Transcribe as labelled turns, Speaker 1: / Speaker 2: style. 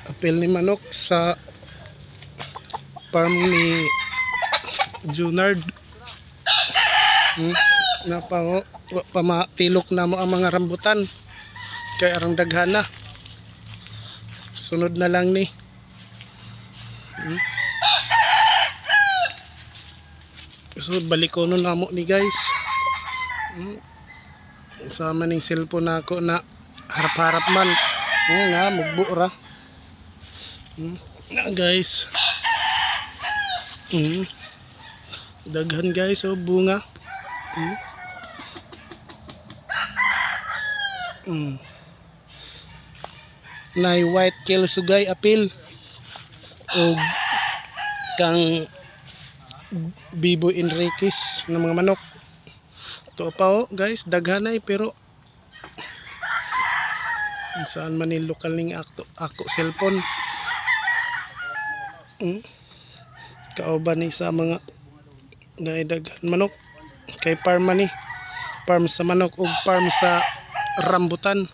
Speaker 1: apil ni manok sa farm ni Junard. Pamatilok na mo ang mga rambutan kay arang daghana. Sunod na lang ni. So balikono na mo ni guys. Sama ning cellphone nako na harap-harap man. Nga mugbo ra. Na guys. Daghan guys o bunga. Nay white kill sugay apil o kang Bibo Enriquez ng mga manok. Ito pa o guys, daghanay pero saan man yung lokal ning ako cellphone. Kauban ni sa mga naidaghan manok kay farm man ni, farm sa manok o farm sa rambutan.